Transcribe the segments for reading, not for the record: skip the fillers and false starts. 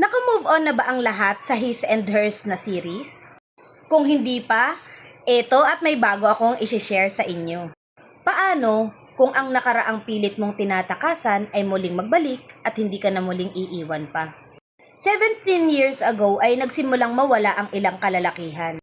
Naka-move on na ba ang lahat sa His and Hers na series? Kung hindi pa, eto at may bago akong isi-share sa inyo. Paano kung ang nakaraang pilit mong tinatakasan ay muling magbalik at hindi ka na muling iiwan pa? 17 years ago ay nagsimulang mawala ang ilang kalalakihan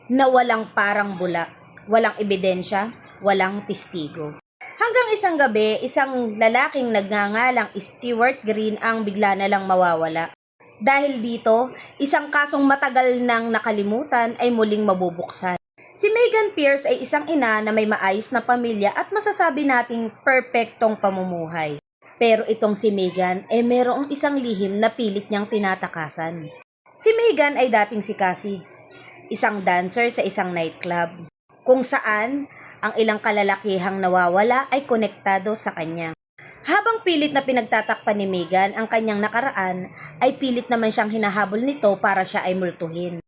na walang parang bula, walang ebidensya, walang testigo. Hanggang isang gabi, isang lalaking nagngangalang Stewart Green ang bigla na lang mawawala. Dahil dito, isang kasong matagal nang nakalimutan ay muling mabubuksan. Si Megan Pierce ay isang ina na may maayos na pamilya at masasabi nating perpektong pamumuhay. Pero itong si Megan ay merong isang lihim na pilit niyang tinatakasan. Si Megan ay dating si Cassie, isang dancer sa isang nightclub, kung saan ang ilang kalalakihang nawawala ay konektado sa kanya. Habang pilit na pinagtatakpan ni Megan ang kanyang nakaraan, ay pilit naman siyang hinahabol nito para siya ay multuhin.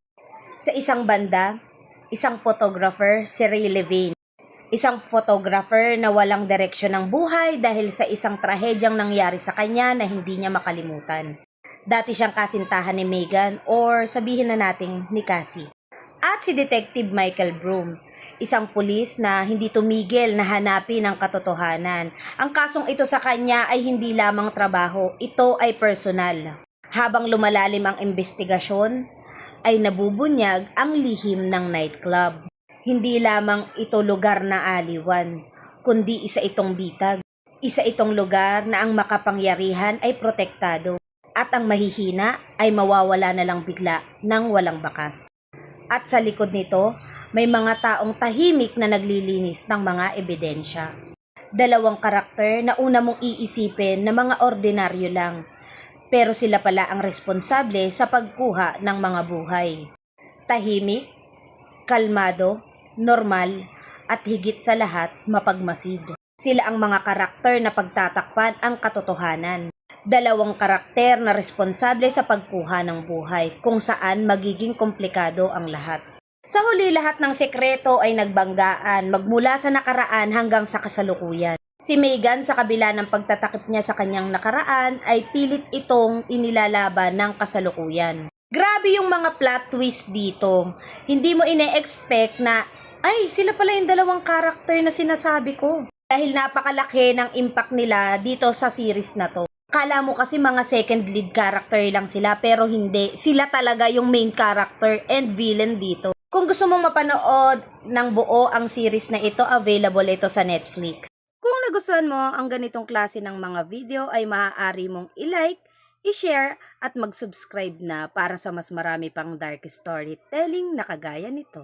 Sa isang banda, isang photographer, si Ray Levine. Isang photographer na walang direksyon ng buhay dahil sa isang trahedyang nangyari sa kanya na hindi niya makalimutan. Dati siyang kasintahan ni Megan or sabihin na nating ni Cassie. At si Detective Michael Broom, isang pulis na hindi tumigil na hanapin ang katotohanan. Ang kasong ito sa kanya ay hindi lamang trabaho, ito ay personal. Habang lumalalim ang investigasyon, ay nabubunyag ang lihim ng nightclub. Hindi lamang ito lugar na aliwan, kundi isa itong bitag. Isa itong lugar na ang makapangyarihan ay protektado at ang mahihina ay mawawala na lang bigla ng walang bakas. At sa likod nito, may mga taong tahimik na naglilinis ng mga ebidensya. Dalawang karakter na una mong iisipin na mga ordinaryo lang, pero sila pala ang responsable sa pagkuha ng mga buhay. Tahimik, kalmado, normal, at higit sa lahat mapagmasid. Sila ang mga karakter na pagtatakpan ang katotohanan. Dalawang karakter na responsable sa pagkuha ng buhay, kung saan magiging komplikado ang lahat. Sa huli, lahat ng sekreto ay nagbanggaan, magmula sa nakaraan hanggang sa kasalukuyan. Si Megan, sa kabila ng pagtatakip niya sa kanyang nakaraan, ay pilit itong inilalaban ng kasalukuyan. Grabe yung mga plot twist dito. Hindi mo ine-expect na, ay, sila pala yung dalawang karakter na sinasabi ko. Dahil napakalaki ng impact nila dito sa series na to. Kala mo kasi mga second lead character lang sila, pero hindi. Sila talaga yung main character and villain dito. Kung gusto mong mapanood ng buo ang series na ito, available ito sa Netflix. Kung nagustuhan mo ang ganitong klase ng mga video, ay maaari mong i-like, i-share, at mag-subscribe na para sa mas marami pang dark storytelling na kagaya nito.